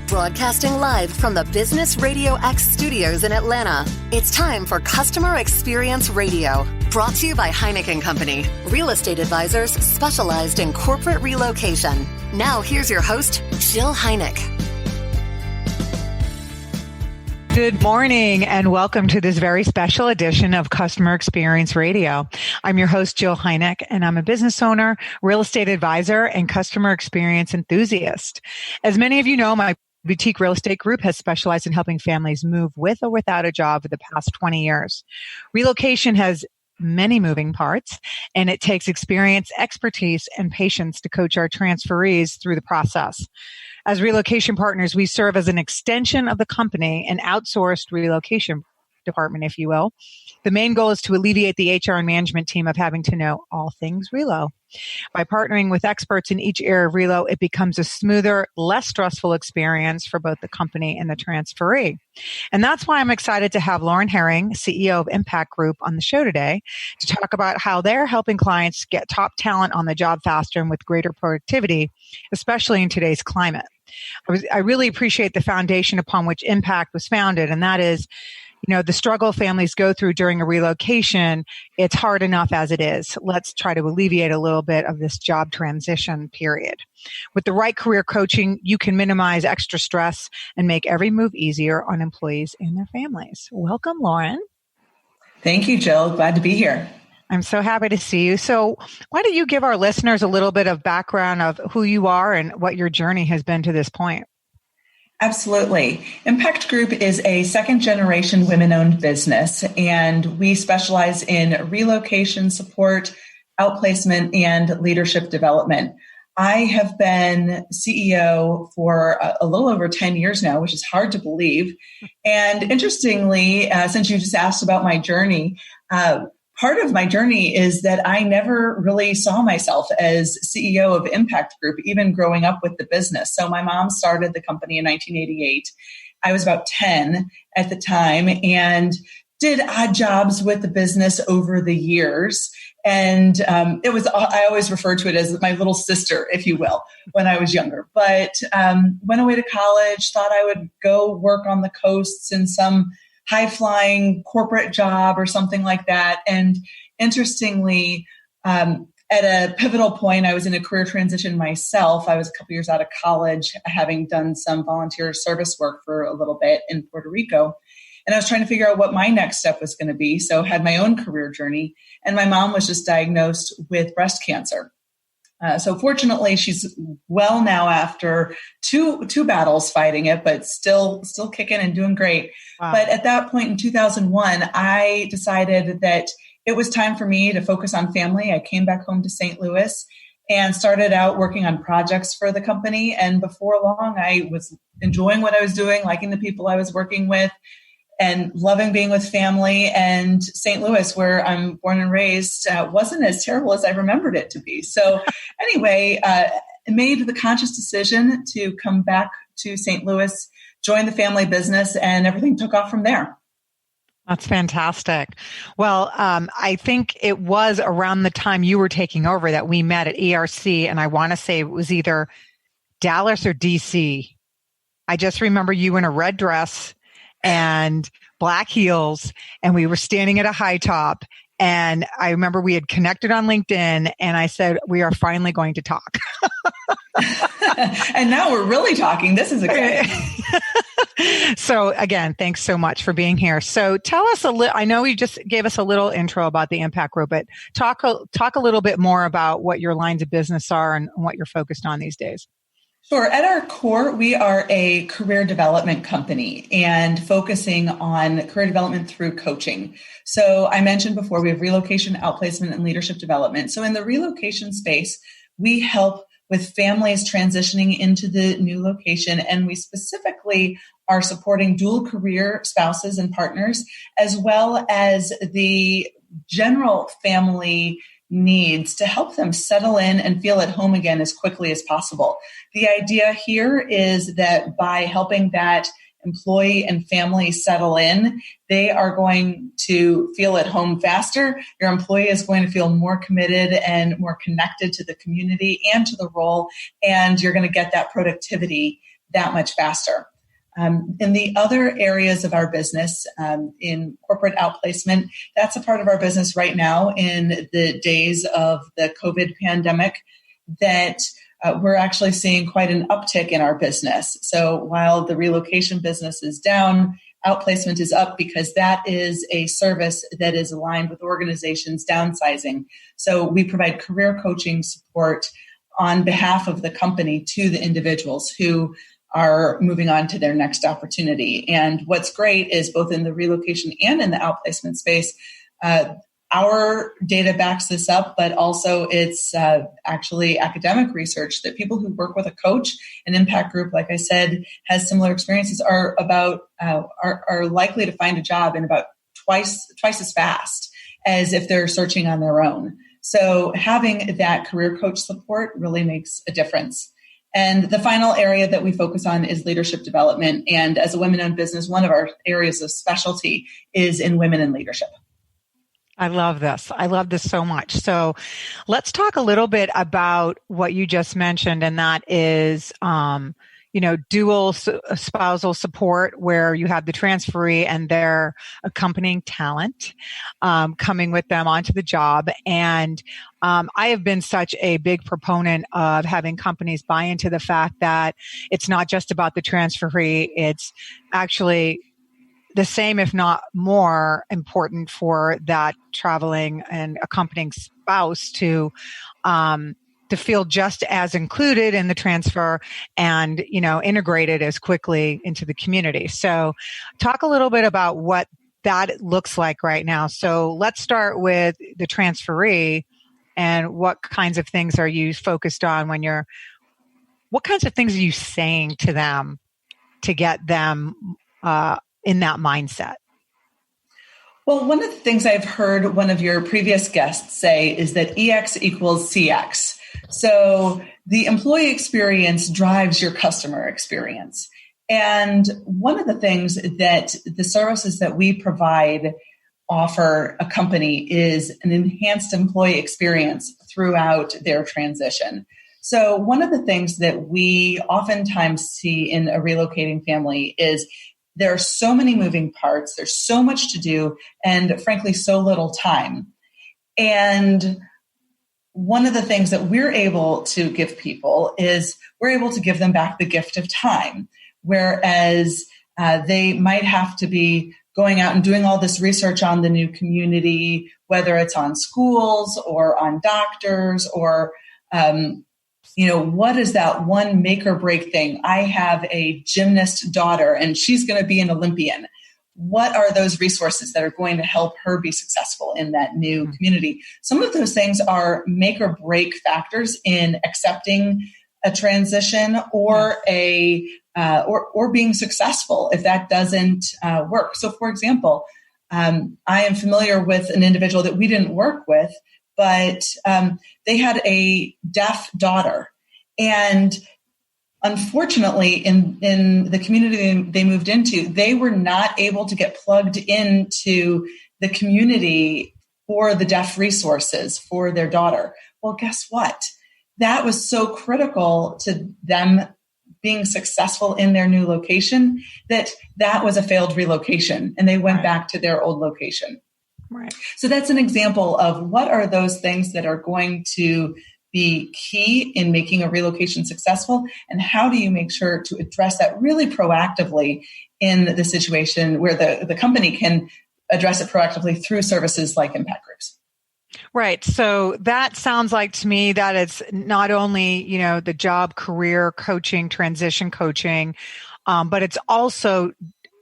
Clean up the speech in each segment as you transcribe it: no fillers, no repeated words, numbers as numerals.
Broadcasting live from the Business RadioX studios in Atlanta, it's time for Customer Experience Radio. Brought to you by Heineken Company, real estate advisors specialized in corporate relocation. Now here's your host, Jill Heineck. Good morning and welcome to this very special edition of Customer Experience Radio. I'm your host, Jill Heineck, and I'm a business owner, real estate advisor, and customer experience enthusiast. As many of you know, my boutique real estate group has specialized in helping families move with or without a job for the past 20 years. Relocation has many moving parts, and it takes experience, expertise, and patience to coach our transferees through the process. As relocation partners, we serve as an extension of the company, an outsourced relocation department, if you will. The main goal is to alleviate the HR and management team of having to know all things relo. By partnering with experts in each area of relo, it becomes a smoother, less stressful experience for both the company and the transferee. And that's why I'm excited to have Lauren Herring, CEO of Impact Group, on the show today to talk about how they're helping clients get top talent on the job faster and with greater productivity, especially in today's climate. I really appreciate the foundation upon which Impact was founded, and that is, the struggle families go through during a relocation. It's hard enough as it is. Let's try to alleviate a little bit of this job transition period. With the right career coaching, you can minimize extra stress and make every move easier on employees and their families. Welcome, Lauren. Thank you, Jill. Glad to be here. I'm so happy to see you. So why don't you give our listeners a little bit of background of who you are and what your journey has been to this point? Absolutely. Impact Group is a second-generation women-owned business, and we specialize in relocation support, outplacement, and leadership development. I have been CEO for a little over 10 years now, which is hard to believe. And interestingly, since you just asked about my journey, part of my journey is that I never really saw myself as CEO of Impact Group, even growing up with the business. So my mom started the company in 1988. I was about 10 at the time and did odd jobs with the business over the years. And I always refer to it as my little sister, if you will, when I was younger. But went away to college, thought I would go work on the coasts in some high-flying corporate job or something like that. And interestingly, at a pivotal point, I was in a career transition myself. I was a couple years out of college, having done some volunteer service work for a little bit in Puerto Rico. And I was trying to figure out what my next step was going to be. So I had my own career journey. And my mom was just diagnosed with breast cancer. So fortunately, she's well now after two battles fighting it, but still kicking and doing great. Wow. But at that point in 2001, I decided that it was time for me to focus on family. I came back home to St. Louis and started out working on projects for the company. And before long, I was enjoying what I was doing, liking the people I was working with, and loving being with family. And St. Louis, where I'm born and raised, wasn't as terrible as I remembered it to be. So anyway, I made the conscious decision to come back to St. Louis, join the family business, and everything took off from there. That's fantastic. Well, I think it was around the time you were taking over that we met at ERC, and I want to say it was either Dallas or DC. I just remember you in a red dress and black heels, and we were standing at a high top. And I remember we had connected on LinkedIn, and I said, we are finally going to talk. And now we're really talking. This is exciting. So again, thanks so much for being here. So tell us I know you just gave us a little intro about the Impact Group, but talk a little bit more about what your lines of business are and what you're focused on these days. Sure. At our core, we are a career development company and focusing on career development through coaching. So I mentioned before, we have relocation, outplacement, and leadership development. So in the relocation space, we help with families transitioning into the new location, and we specifically are supporting dual career spouses and partners, as well as the general family needs to help them settle in and feel at home again as quickly as possible. The idea here is that by helping that employee and family settle in, they are going to feel at home faster. Your employee is going to feel more committed and more connected to the community and to the role, and you're going to get that productivity that much faster. In the other areas of our business, in corporate outplacement, that's a part of our business right now in the days of the COVID pandemic that we're actually seeing quite an uptick in our business. So while the relocation business is down, outplacement is up because that is a service that is aligned with organizations downsizing. So we provide career coaching support on behalf of the company to the individuals who are moving on to their next opportunity. And what's great is both in the relocation and in the outplacement space, our data backs this up, but also it's actually academic research that people who work with a coach, an impact group, like I said, has similar experiences are likely to find a job in about twice as fast as if they're searching on their own. So having that career coach support really makes a difference. And the final area that we focus on is leadership development. And as a women-owned business, one of our areas of specialty is in women in leadership. I love this. I love this so much. So let's talk a little bit about what you just mentioned, and that is, dual spousal support, where you have the transferee and their accompanying talent coming with them onto the job. And I have been such a big proponent of having companies buy into the fact that it's not just about the transferee. It's actually the same, if not more important, for that traveling and accompanying spouse to feel just as included in the transfer and, integrated as quickly into the community. So talk a little bit about what that looks like right now. So let's start with the transferee, and what kinds of things are you focused on what kinds of things are you saying to them to get them in that mindset? Well, one of the things I've heard one of your previous guests say is that EX equals CX. So the employee experience drives your customer experience. And one of the things that the services that we provide offer a company is an enhanced employee experience throughout their transition. So one of the things that we oftentimes see in a relocating family is there are so many moving parts, there's so much to do, and frankly, so little time. And one of the things that we're able to give people is we're able to give them back the gift of time, whereas they might have to be going out and doing all this research on the new community, whether it's on schools or on doctors or what is that one make or break thing? I have a gymnast daughter and she's going to be an Olympian. What are those resources that are going to help her be successful in that new community? Some of those things are make or break factors in accepting a transition or or being successful if that doesn't work. So, for example, I am familiar with an individual that we didn't work with, but they had a deaf daughter. And unfortunately, in the community they moved into, they were not able to get plugged into the community for the deaf resources for their daughter. Well, guess what? That was so critical to them being successful in their new location that was a failed relocation, and they went back to their old location. Right. So that's an example of what are those things that are going to be key in making a relocation successful, and how do you make sure to address that really proactively in the situation where the company can address it proactively through services like impact groups. Right. So that sounds like to me that it's not only, the job, career coaching, transition coaching, but it's also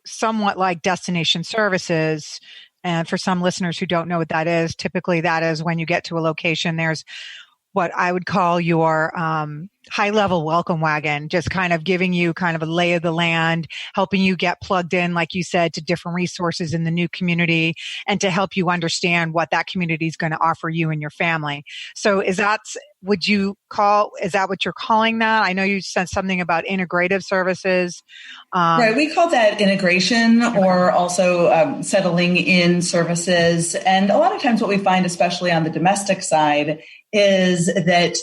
somewhat like destination services. And for some listeners who don't know what that is, typically that is when you get to a location, there's what I would call your high-level welcome wagon, just kind of giving you kind of a lay of the land, helping you get plugged in, like you said, to different resources in the new community, and to help you understand what that community is going to offer you and your family. So is that what you're calling that? I know you said something about integrative services. Right. We call that integration, or also settling in services. And a lot of times what we find, especially on the domestic side, is that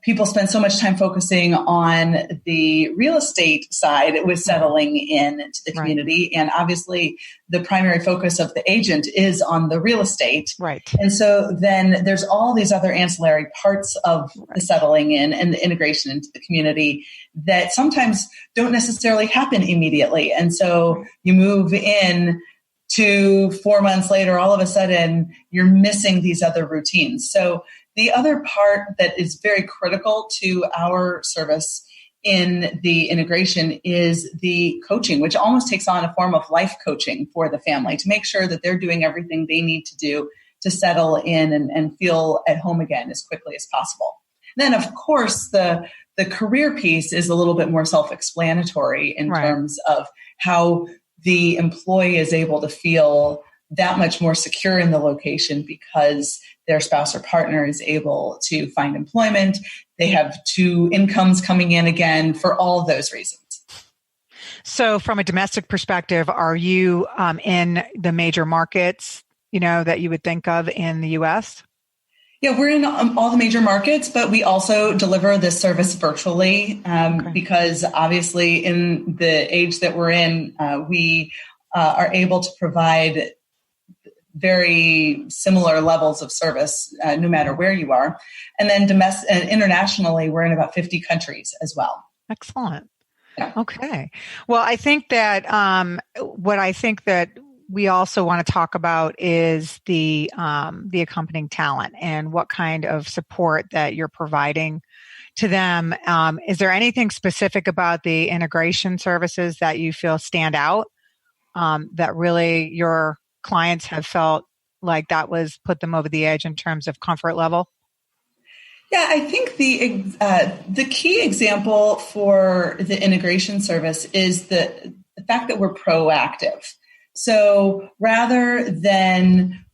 people spend so much time focusing on the real estate side with settling into the community. And obviously the primary focus of the agent is on the real estate. Right. And so then there's all these other ancillary parts of the settling in and the integration into the community that sometimes don't necessarily happen immediately. And so you move in 4 months later, all of a sudden you're missing these other routines. So the other part that is very critical to our service in the integration is the coaching, which almost takes on a form of life coaching for the family to make sure that they're doing everything they need to do to settle in and feel at home again as quickly as possible. Then, of course, the career piece is a little bit more self-explanatory in terms of how the employee is able to feel that much more secure in the location because their spouse or partner is able to find employment. They have 2 incomes coming in again for all those reasons. So from a domestic perspective, are you in the major markets, that you would think of in the U.S.? Yeah, we're in all the major markets, but we also deliver this service virtually because obviously in the age that we're in, we are able to provide very similar levels of service no matter where you are. And then internationally, we're in about 50 countries as well. Excellent. Yeah. Okay. Well, I think that what I think that we also want to talk about is the accompanying talent and what kind of support that you're providing to them. Is there anything specific about the integration services that you feel stand out that really your clients have felt like that was put them over the edge in terms of comfort level? Yeah, I think the key example for the integration service is the fact that we're proactive. So rather than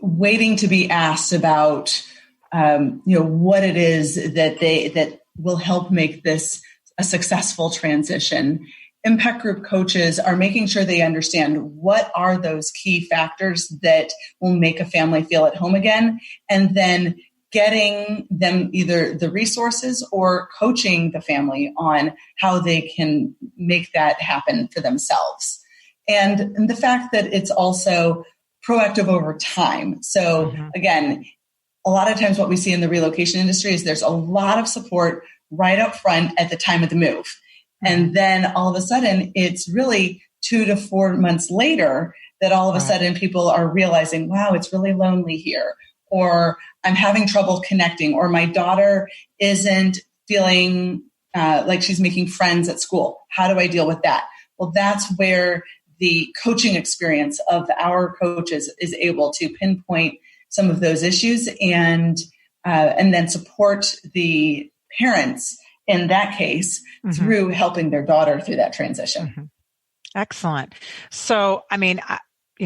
waiting to be asked about what it is that will help make this a successful transition, Impact Group coaches are making sure they understand what are those key factors that will make a family feel at home again, and then getting them either the resources or coaching the family on how they can make that happen for themselves. And the fact that it's also proactive over time. So again, a lot of times what we see in the relocation industry is there's a lot of support right up front at the time of the move. And then all of a sudden, it's really 2 to 4 months later that all of a sudden people are realizing, wow, it's really lonely here, or I'm having trouble connecting, or my daughter isn't feeling like she's making friends at school. How do I deal with that? Well, that's where the coaching experience of our coaches is able to pinpoint some of those issues and then support the parents in that case through helping their daughter through that transition. Excellent. So, I mean,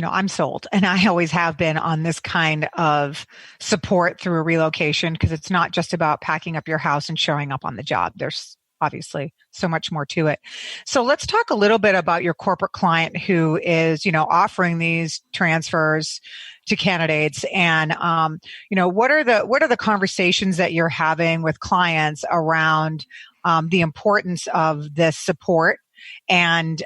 I'm sold, and I always have been on this kind of support through a relocation, because it's not just about packing up your house and showing up on the job. There's obviously so much more to it. So let's talk a little bit about your corporate client who is, offering these transfers to candidates, and what are the conversations that you're having with clients around the importance of this support and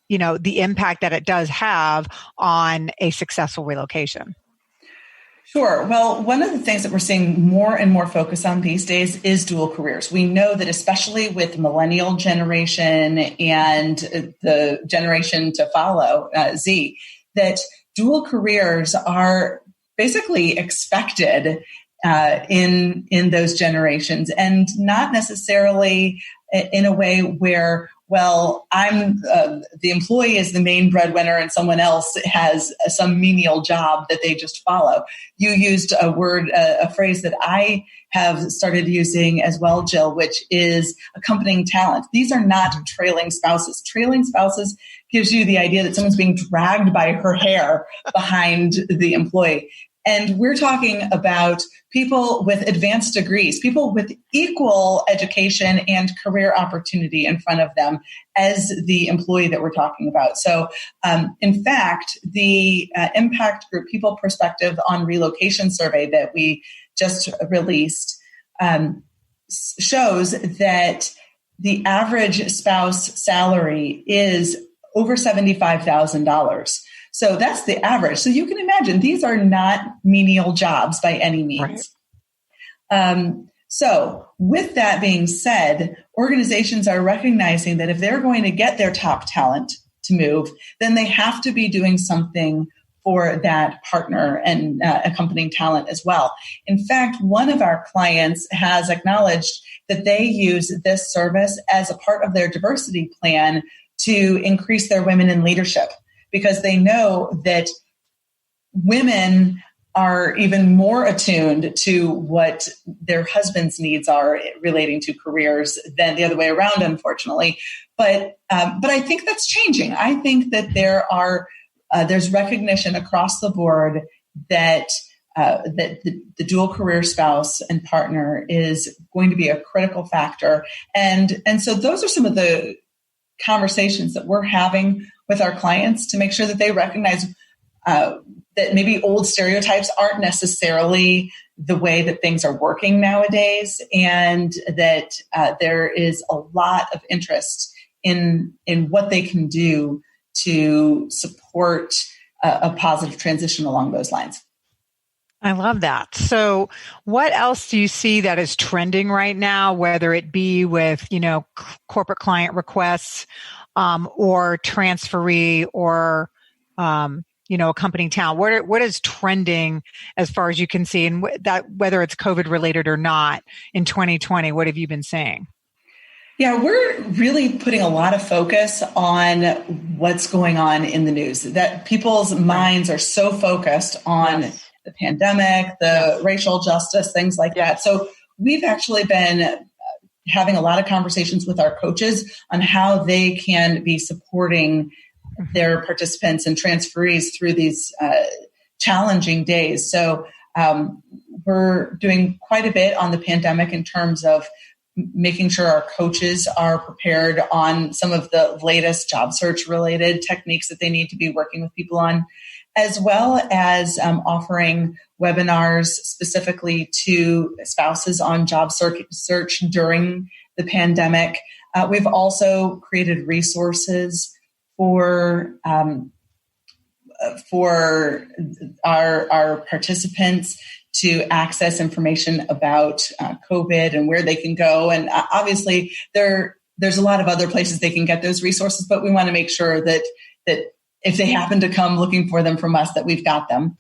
the impact that it does have on a successful relocation? Sure. Well, one of the things that we're seeing more and more focus on these days is dual careers. We know that especially with the millennial generation and the generation to follow, Z, that dual careers are basically expected in those generations, and not necessarily in a way where, well, I'm the employee is the main breadwinner and someone else has some menial job that they just follow. You used a phrase that I have started using as well, Jill, which is accompanying talent. These are not trailing spouses. Trailing spouses gives you the idea that someone's being dragged by her hair behind the employee. And we're talking about people with advanced degrees, people with equal education and career opportunity in front of them as the employee that we're talking about. So, in fact, the Impact Group People Perspective on Relocation survey that we just released shows that the average spouse salary is over $75,000. So that's the average. So you can imagine these are not menial jobs by any means. Right. So with that being said, organizations are recognizing that if they're going to get their top talent to move, then they have to be doing something for that partner and accompanying talent as well. In fact, one of our clients has acknowledged that they use this service as a part of their diversity plan to increase their women in leadership, because they know that women are even more attuned to what their husband's needs are relating to careers than the other way around, unfortunately. But I think that's changing. I think that there's recognition across the board that the dual career spouse and partner is going to be a critical factor. And so those are some of the conversations that we're having with our clients to make sure that they recognize that maybe old stereotypes aren't necessarily the way that things are working nowadays, and that there is a lot of interest in what they can do to support a positive transition along those lines. I love that. So what else do you see that is trending right now, whether it be with, corporate client requests or transferee or, accompanying talent? What is trending as far as you can see, and that whether it's COVID related or not in 2020, what have you been saying? Yeah, we're really putting a lot of focus on what's going on in the news, that people's minds are so focused on the pandemic, the racial justice, things like that. So we've actually been having a lot of conversations with our coaches on how they can be supporting their participants and transferees through these challenging days. So we're doing quite a bit on the pandemic in terms of making sure our coaches are prepared on some of the latest job search related techniques that they need to be working with people on, as well as offering webinars specifically to spouses on job search during the pandemic. We've also created resources for our participants to access information about COVID and where they can go. And obviously, there's a lot of other places they can get those resources, but we want to make sure that if they happen to come looking for them from us, that we've got them.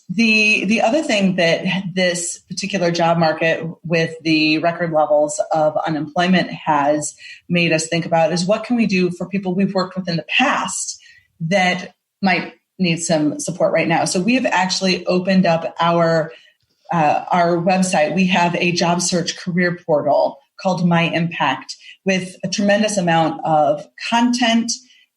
The other thing that this particular job market with the record levels of unemployment has made us think about is what can we do for people we've worked with in the past that might need some support right now. So we have actually opened up our website. We have a job search career portal called My Impact with a tremendous amount of content,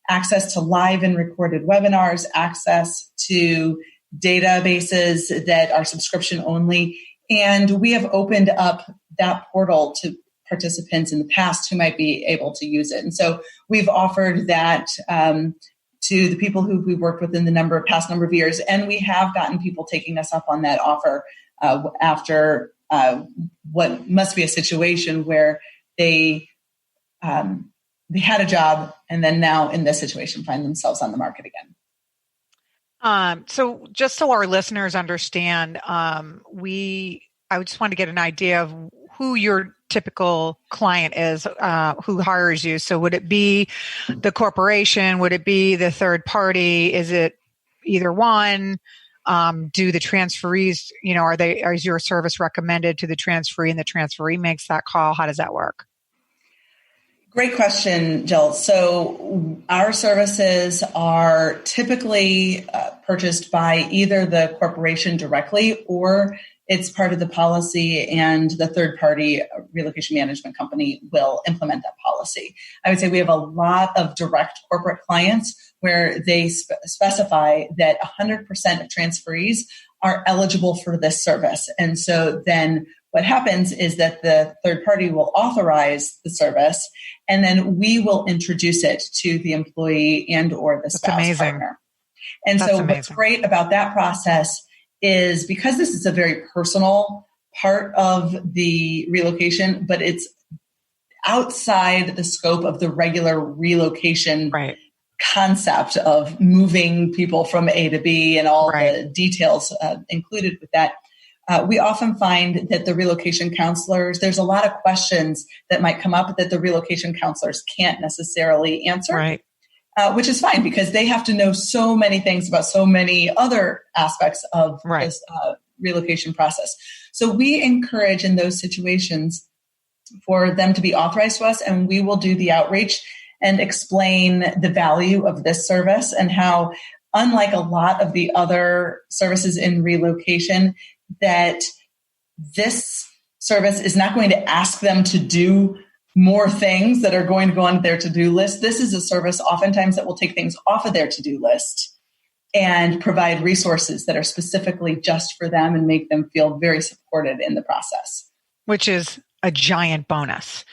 access to live and recorded webinars, access to databases that are subscription only. And we have opened up that portal to participants in the past who might be able to use it. And so we've offered that to the people who we've worked with in the past number of years. And we have gotten people taking us up on that offer after what must be a situation where they had a job and then now in this situation find themselves on the market again. So just so our listeners understand, I just want to get an idea of who your typical client is, who hires you. So would it be the corporation? Would it be the third party? Is it either one? Do the transferees, is your service recommended to the transferee and the transferee makes that call? How does that work? Great question, Jill. So our services are typically purchased by either the corporation directly or it's part of the policy and the third-party relocation management company will implement that policy. I would say we have a lot of direct corporate clients where they specify that 100% of transferees are eligible for this service. And so then what happens is that the third party will authorize the service, and then we will introduce it to the employee and or the spouse partner. And so what's great about that process is because this is a very personal part of the relocation, but it's outside the scope of the regular relocation concept of moving people from A to B and all the details included with that. We often find that the relocation counselors, there's a lot of questions that might come up that the relocation counselors can't necessarily answer, which is fine because they have to know so many things about so many other aspects of this relocation process. So we encourage in those situations for them to be authorized to us, and we will do the outreach and explain the value of this service and how, unlike a lot of the other services in relocation, that this service is not going to ask them to do more things that are going to go on their to-do list. This is a service oftentimes that will take things off of their to-do list and provide resources that are specifically just for them and make them feel very supported in the process. Which is a giant bonus.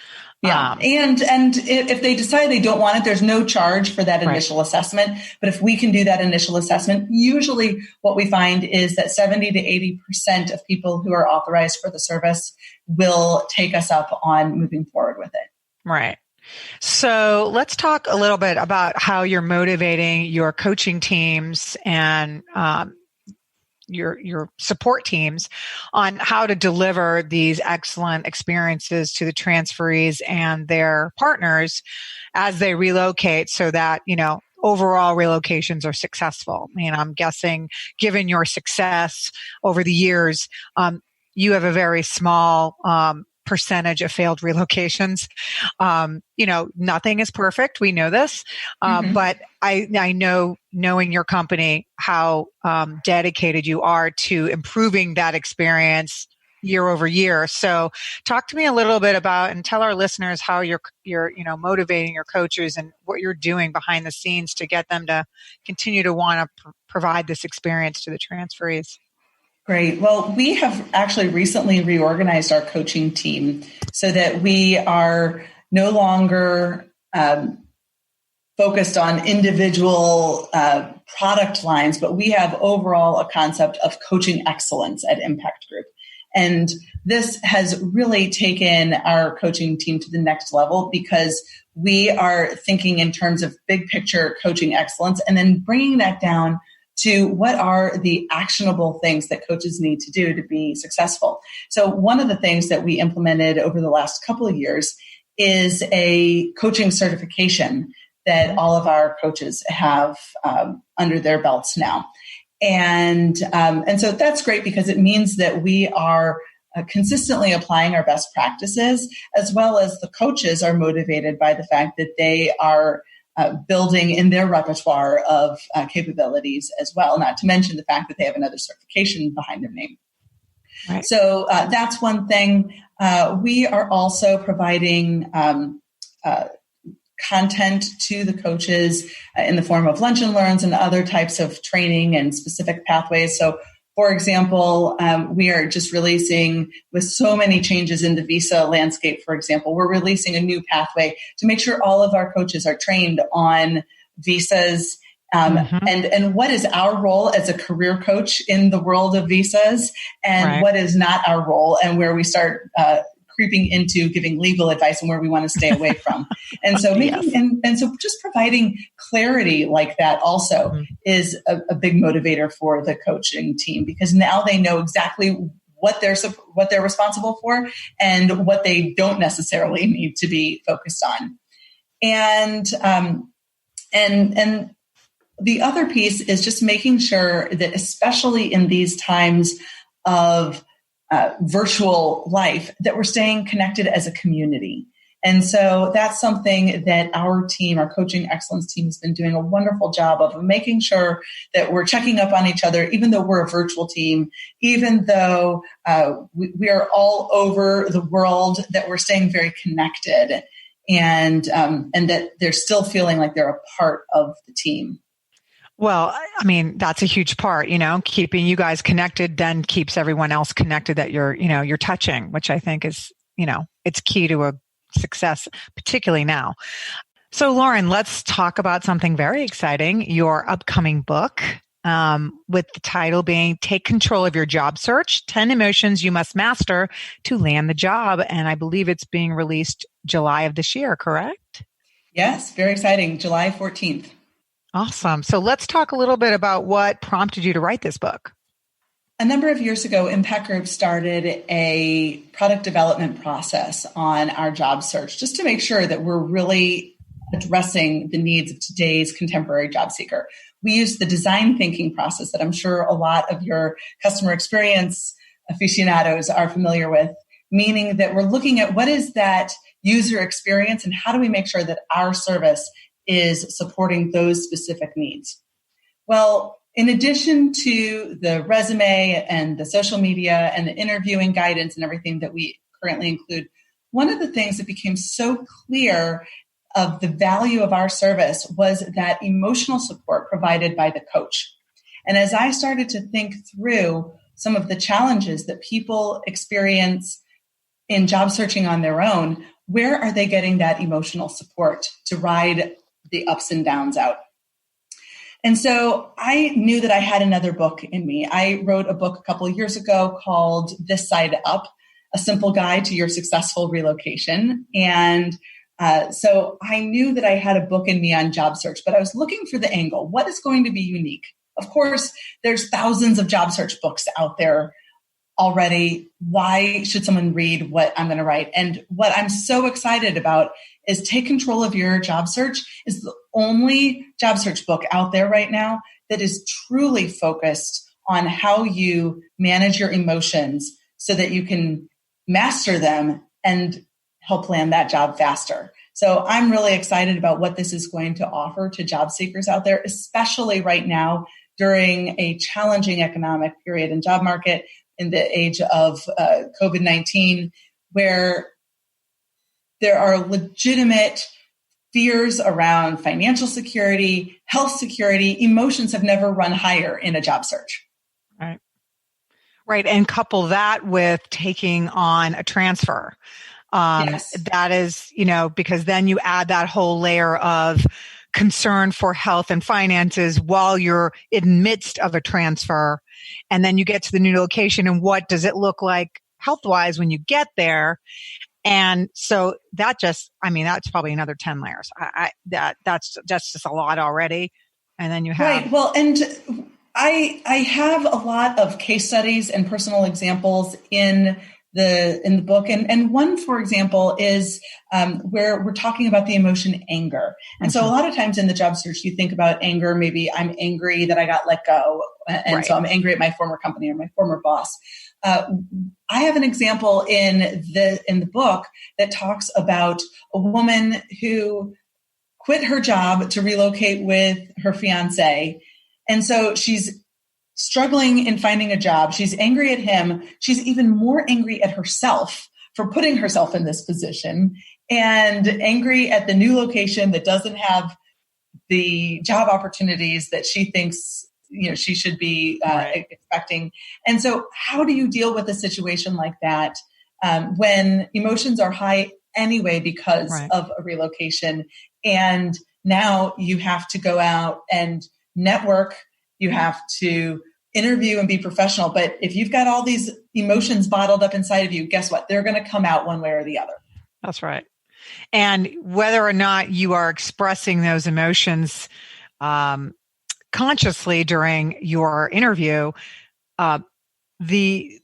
Yeah. And if they decide they don't want it, there's no charge for that initial assessment. But if we can do that initial assessment, usually what we find is that 70 to 80% of people who are authorized for the service will take us up on moving forward with it. Right. So let's talk a little bit about how you're motivating your coaching teams and your support teams on how to deliver these excellent experiences to the transferees and their partners as they relocate so that, overall relocations are successful. I'm guessing given your success over the years, you have a very small percentage of failed relocations. Nothing is perfect. We know this. But I know, knowing your company, how dedicated you are to improving that experience year over year. So talk to me a little bit about, and tell our listeners how you're motivating your coaches and what you're doing behind the scenes to get them to continue to want to provide this experience to the transferees. Great. Well, we have actually recently reorganized our coaching team so that we are no longer focused on individual product lines, but we have overall a concept of coaching excellence at Impact Group. And this has really taken our coaching team to the next level because we are thinking in terms of big picture coaching excellence and then bringing that down to what are the actionable things that coaches need to do to be successful. So one of the things that we implemented over the last couple of years is a coaching certification that all of our coaches have under their belts now. And so that's great because it means that we are consistently applying our best practices, as well as the coaches are motivated by the fact that they are building in their repertoire of capabilities as well, not to mention the fact that they have another certification behind their name. Right. So that's one thing. We are also providing content to the coaches in the form of lunch and learns and other types of training and specific pathways. So, for example, we are just releasing, with so many changes in the visa landscape, for example, we're releasing a new pathway to make sure all of our coaches are trained on visas and what is our role as a career coach in the world of visas and what is not our role, and where we start creeping into giving legal advice and where we want to stay away from. And so and so just providing clarity like that also is a big motivator for the coaching team, because now they know exactly what they're responsible for and what they don't necessarily need to be focused on. And the other piece is just making sure that, especially in these times of virtual life, that we're staying connected as a community. And so that's something that our team, our coaching excellence team, has been doing a wonderful job of making sure that we're checking up on each other, even though we're a virtual team, even though we are all over the world, that we're staying very connected and that they're still feeling like they're a part of the team. Well, I mean, that's a huge part, keeping you guys connected then keeps everyone else connected that you're touching, which I think is, it's key to a success, particularly now. So Lauren, let's talk about something very exciting, your upcoming book, with the title being Take Control of Your Job Search, 10 Emotions You Must Master to Land the Job. And I believe it's being released July of this year, correct? Yes, very exciting. July 14th. Awesome. So let's talk a little bit about what prompted you to write this book. A number of years ago, Impact Group started a product development process on our job search just to make sure that we're really addressing the needs of today's contemporary job seeker. We use the design thinking process that I'm sure a lot of your customer experience aficionados are familiar with, meaning that we're looking at what is that user experience and how do we make sure that our service is supporting those specific needs. Well, in addition to the resume and the social media and the interviewing guidance and everything that we currently include, one of the things that became so clear of the value of our service was that emotional support provided by the coach. And as I started to think through some of the challenges that people experience in job searching on their own, where are they getting that emotional support to ride the ups and downs out? And so I knew that I had another book in me. I wrote a book a couple of years ago called This Side Up, A Simple Guide to Your Successful Relocation. And so I knew that I had a book in me on job search, but I was looking for the angle. What is going to be unique? Of course, there's thousands of job search books out there already. Why should someone read what I'm going to write? And what I'm so excited about is Take Control of Your Job Search is the only job search book out there right now that is truly focused on how you manage your emotions so that you can master them and help land that job faster. So I'm really excited about what this is going to offer to job seekers out there, especially right now during a challenging economic period and job market in the age of COVID-19, where there are legitimate fears around financial security, health security. Emotions have never run higher in a job search. Right. Right. And couple that with taking on a transfer. Yes. That is, because then you add that whole layer of concern for health and finances while you're in midst of a transfer. And then you get to the new location and what does it look like health-wise when you get there? And so that's probably another 10 layers. That's just a lot already. And then you have. Right. Well, and I have a lot of case studies and personal examples in the book. And one, for example, is where we're talking about the emotion anger. And so a lot of times in the job search, you think about anger. Maybe I'm angry that I got let go. And so I'm angry at my former company or my former boss. I have an example in the book that talks about a woman who quit her job to relocate with her fiance. And so she's struggling in finding a job. She's angry at him. She's even more angry at herself for putting herself in this position and angry at the new location that doesn't have the job opportunities that she thinks she should be expecting. And so how do you deal with a situation like that when emotions are high anyway because of a relocation? And now you have to go out and network. You have to interview and be professional. But if you've got all these emotions bottled up inside of you, guess what? They're going to come out one way or the other. That's right. And whether or not you are expressing those emotions consciously during your interview, the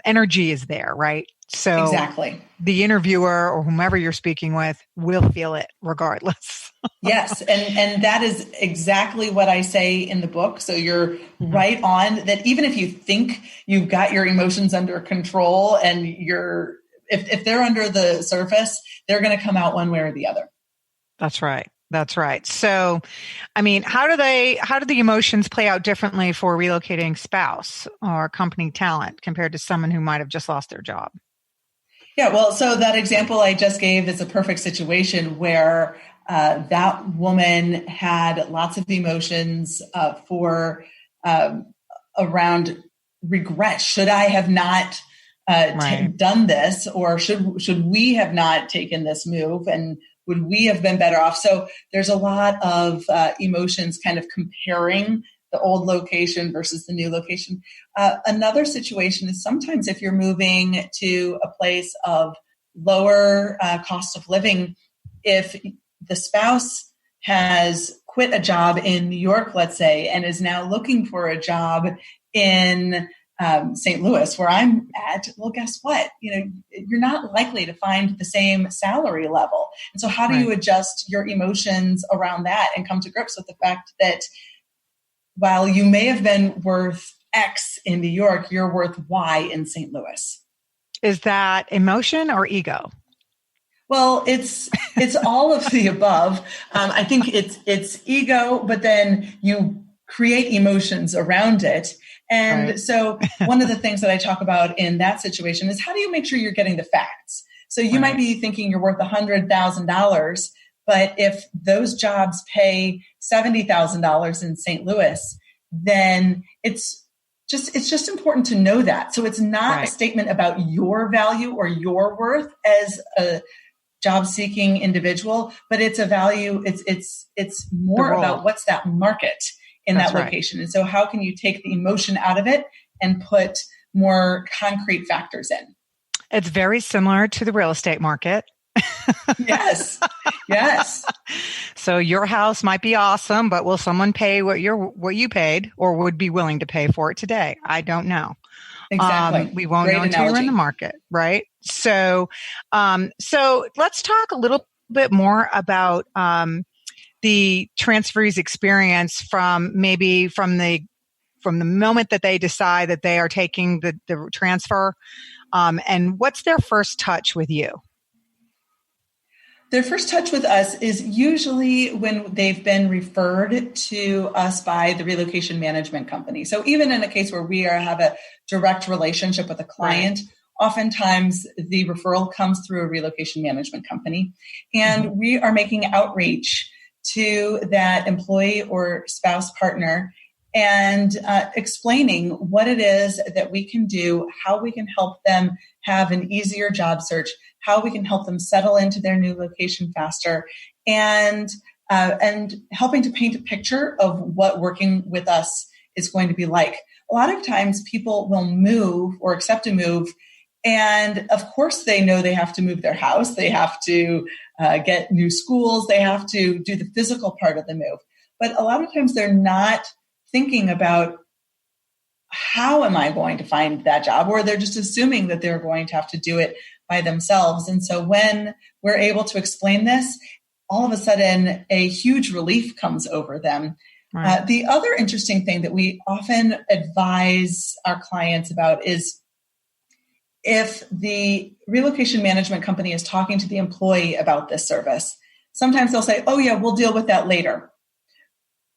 energy is there, right? So exactly. The interviewer or whomever you're speaking with will feel it regardless. Yes. And that is exactly what I say in the book. So you're right on that. Even if you think you've got your emotions under control and if they're under the surface, they're going to come out one way or the other. That's right. That's right. So, how do the emotions play out differently for a relocating spouse or company talent compared to someone who might have just lost their job? Yeah, well, so that example I just gave is a perfect situation where that woman had lots of emotions around regret. Should I have not done this, or should we have not taken this move, and would we have been better off? So there's a lot of emotions kind of comparing the old location versus the new location. Another situation is sometimes if you're moving to a place of lower cost of living, if the spouse has quit a job in New York, let's say, and is now looking for a job in St. Louis, where I'm at, well, guess what? You're not likely to find the same salary level. And so how do you adjust your emotions around that and come to grips with the fact that while you may have been worth X in New York, you're worth Y in St. Louis? Is that emotion or ego? Well, it's all of the above. I think it's ego, but then you create emotions around it. And so one of the things that I talk about in that situation is how do you make sure you're getting the facts? So you might be thinking you're worth $100,000, but if those jobs pay $70,000 in St. Louis, then it's just important to know that. So it's not a statement about your value or your worth as a job-seeking individual, but it's a value. It's more about what's that market in that location. And so how can you take the emotion out of it and put more concrete factors in? It's very similar to the real estate market. Yes. So your house might be awesome, but will someone pay what you paid or would be willing to pay for it today? I don't know. Exactly. We won't know until you're in the market, right? So let's talk a little bit more about the transferees experience from the moment that they decide that they are taking the transfer, and what's their first touch with you? Their first touch with us is usually when they've been referred to us by the relocation management company. So even in a case where we have a direct relationship with a client, oftentimes the referral comes through a relocation management company. And we are making outreach to that employee or spouse partner and explaining what it is that we can do, how we can help them have an easier job search, how we can help them settle into their new location faster, and helping to paint a picture of what working with us is going to be like. A lot of times people will move or accept a move, and of course they know they have to move their house, they have to get new schools, they have to do the physical part of the move. But a lot of times they're not thinking about how am I going to find that job, or they're just assuming that they're going to have to do it by themselves. And so when we're able to explain this, all of a sudden a huge relief comes over them. Right. The other interesting thing that we often advise our clients about is if the relocation management company is talking to the employee about this service, sometimes they'll say, oh yeah, we'll deal with that later.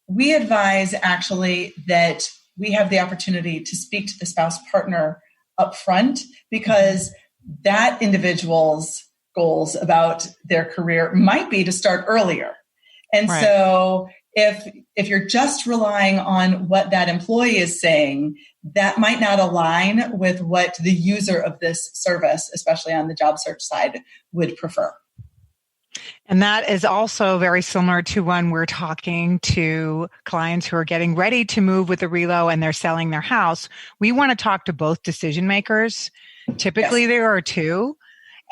We advise actually that we have the opportunity to speak to the spouse partner up front, because that individual's goals about their career might be to start earlier. And so if you're just relying on what that employee is saying, that might not align with what the user of this service, especially on the job search side, would prefer. And that is also very similar to when we're talking to clients who are getting ready to move with the relo and they're selling their house. We want to talk to both decision makers. Typically there are two,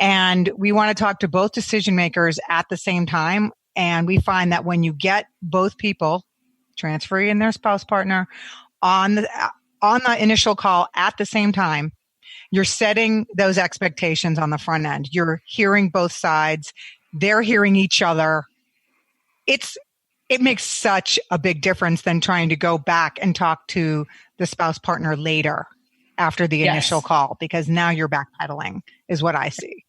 and we want to talk to both decision makers at the same time. And we find that when you get both people, transferee and their spouse partner, on the initial call at the same time, you're setting those expectations on the front end. You're hearing both sides. They're hearing each other. It makes such a big difference than trying to go back and talk to the spouse partner later after the initial call, because now you're backpedaling is what I see.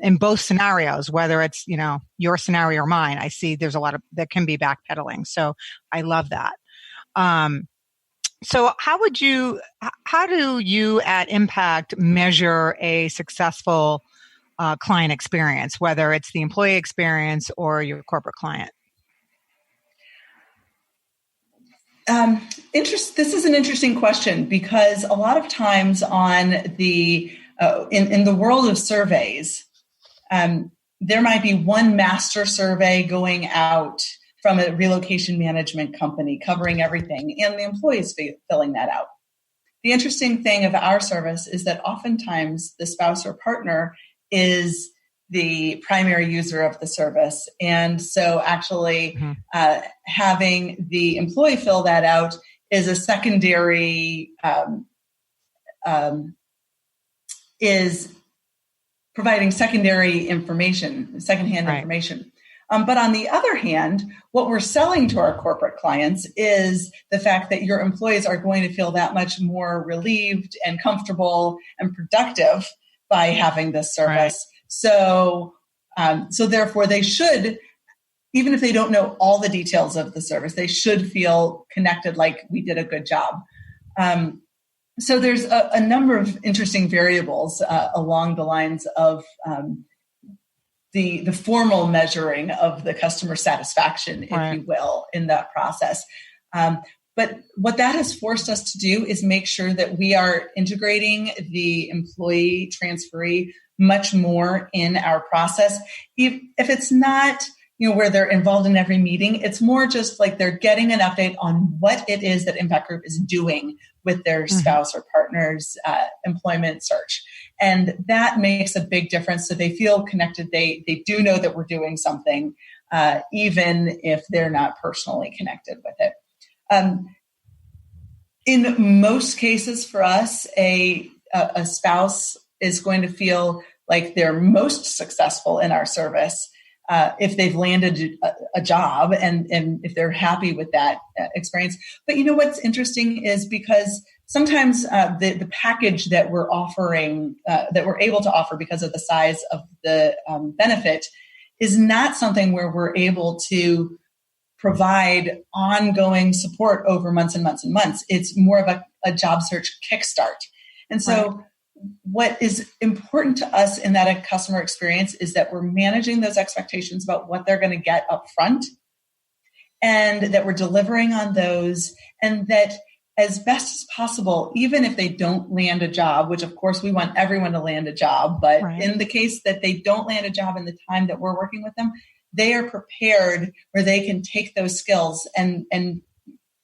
In both scenarios, whether it's, your scenario or mine, I see there's a lot of that can be backpedaling. So I love that. So how do you at Impact measure a successful client experience, whether it's the employee experience or your corporate client? This is an interesting question, because a lot of times on the in the world of surveys, there might be one master survey going out from a relocation management company covering everything, and the employees filling that out. The interesting thing of our service is that oftentimes the spouse or partner is the primary user of the service. And so actually having the employee fill that out is a secondary, is providing secondary information, secondhand information. But on the other hand, what we're selling to our corporate clients is the fact that your employees are going to feel that much more relieved and comfortable and productive by having this service. So therefore they should, even if they don't know all the details of the service, they should feel connected, like we did a good job. So there's a number of interesting variables along the lines of the formal measuring of the customer satisfaction, if you will, in that process. But what that has forced us to do is make sure that we are integrating the employee transferee much more in our process. If it's not, where they're involved in every meeting, it's more just like they're getting an update on what it is that Impact Group is doing with their spouse or partner's employment search. And that makes a big difference. So they feel connected. They do know that we're doing something, even if they're not personally connected with it. In most cases for us, a spouse is going to feel like they're most successful in our service if they've landed a job and if they're happy with that experience. But what's interesting is because sometimes the package that we're offering, that we're able to offer because of the size of the benefit, is not something where we're able to provide ongoing support over months and months and months. It's more of a job search kickstart. And so what is important to us in that customer experience is that we're managing those expectations about what they're going to get up front, and that we're delivering on those, and that as best as possible, even if they don't land a job, which of course we want everyone to land a job, but in the case that they don't land a job in the time that we're working with them, they are prepared where they can take those skills and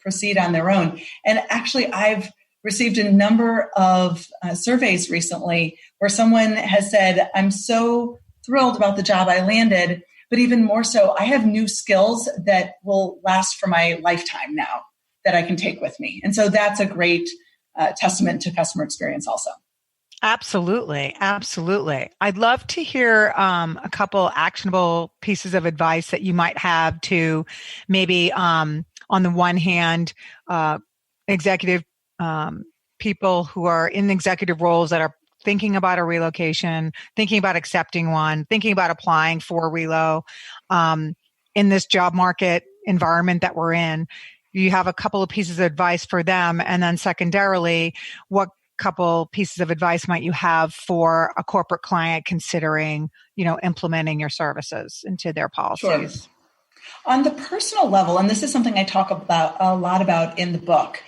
proceed on their own. And actually, I've received a number of surveys recently where someone has said, I'm so thrilled about the job I landed, but even more so, I have new skills that will last for my lifetime now that I can take with me. And so that's a great testament to customer experience also. Absolutely. Absolutely. I'd love to hear a couple actionable pieces of advice that you might have to maybe, on the one hand, executive people who are in executive roles that are thinking about a relocation, thinking about accepting one, thinking about applying for a relo in this job market environment that we're in. You have a couple of pieces of advice for them. And then secondarily, what couple pieces of advice might you have for a corporate client considering, implementing your services into their policies? Sure. On the personal level, and this is something I talk about a lot about in the book,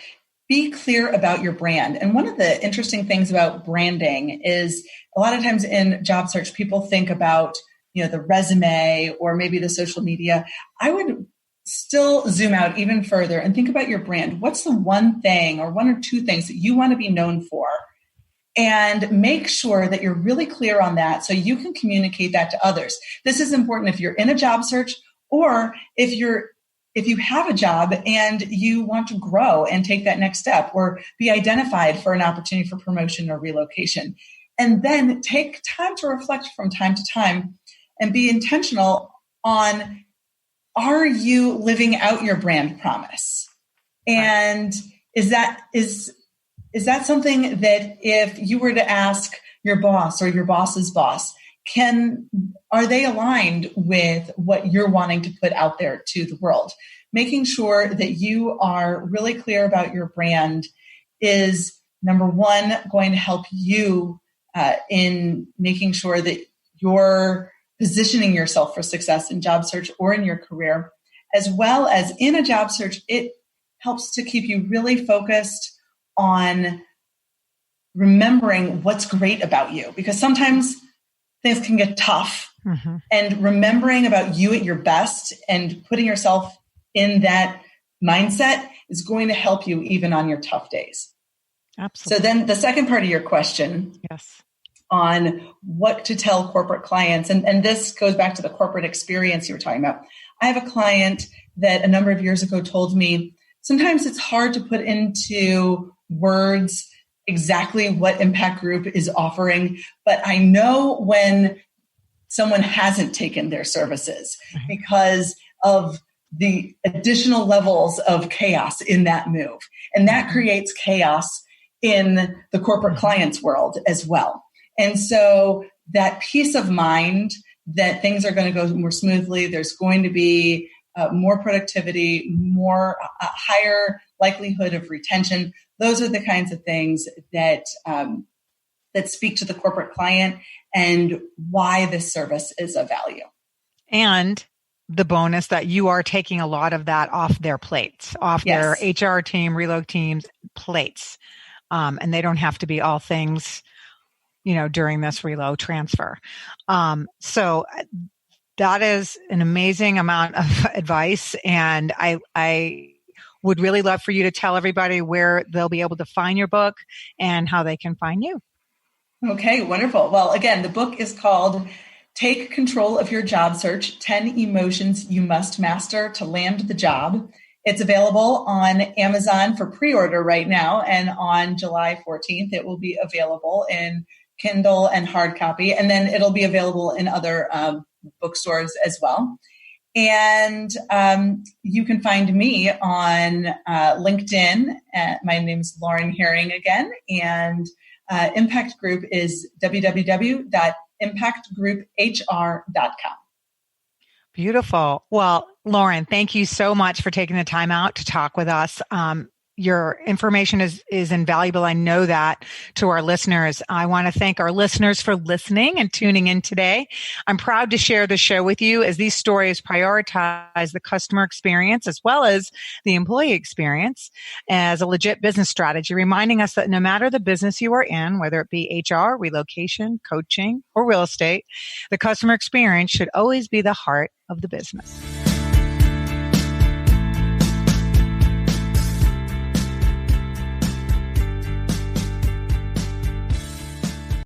be clear about your brand. And one of the interesting things about branding is a lot of times in job search, people think about, the resume or maybe the social media. I would still zoom out even further and think about your brand. What's the one thing or one or two things that you want to be known for? And make sure that you're really clear on that so you can communicate that to others. This is important if you're in a job search or if you have a job and you want to grow and take that next step or be identified for an opportunity for promotion or relocation. And then take time to reflect from time to time and be intentional on, are you living out your brand promise? And is that something that if you were to ask your boss or your boss's boss, are they aligned with what you're wanting to put out there to the world? Making sure that you are really clear about your brand is, number one, going to help you in making sure that you're positioning yourself for success in job search or in your career, as well as in a job search. It helps to keep you really focused on remembering what's great about you, because sometimes things can get tough. And remembering about you at your best and putting yourself in that mindset is going to help you even on your tough days. Absolutely. So then the second part of your question on what to tell corporate clients, and this goes back to the corporate experience you were talking about. I have a client that a number of years ago told me, sometimes it's hard to put into words exactly what Impact Group is offering, but I know when someone hasn't taken their services because of the additional levels of chaos in that move. And that creates chaos in the corporate client's world as well. And so that peace of mind that things are going to go more smoothly, there's going to be more productivity, more higher likelihood of retention. Those are the kinds of things that that speak to the corporate client and why this service is of value. And the bonus that you are taking a lot of that off their plates, off their HR team, reload teams plates. And they don't have to be all things, during this reload transfer. So that is an amazing amount of advice. And I would really love for you to tell everybody where they'll be able to find your book and how they can find you. Okay, wonderful. Well, again, the book is called Take Control of Your Job Search, 10 Emotions You Must Master to Land the Job. It's available on Amazon for pre-order right now. And on July 14th, it will be available in Kindle and hard copy. And then it'll be available in other bookstores as well. And you can find me on LinkedIn. My name's Lauren Herring again. And Impact Group is www.impactgrouphr.com. Beautiful. Well, Lauren, thank you so much for taking the time out to talk with us. Your information is invaluable. I know that to our listeners. I want to thank our listeners for listening and tuning in today. I'm proud to share the show with you as these stories prioritize the customer experience as well as the employee experience as a legit business strategy, reminding us that no matter the business you are in, whether it be HR, relocation, coaching, or real estate, the customer experience should always be the heart of the business.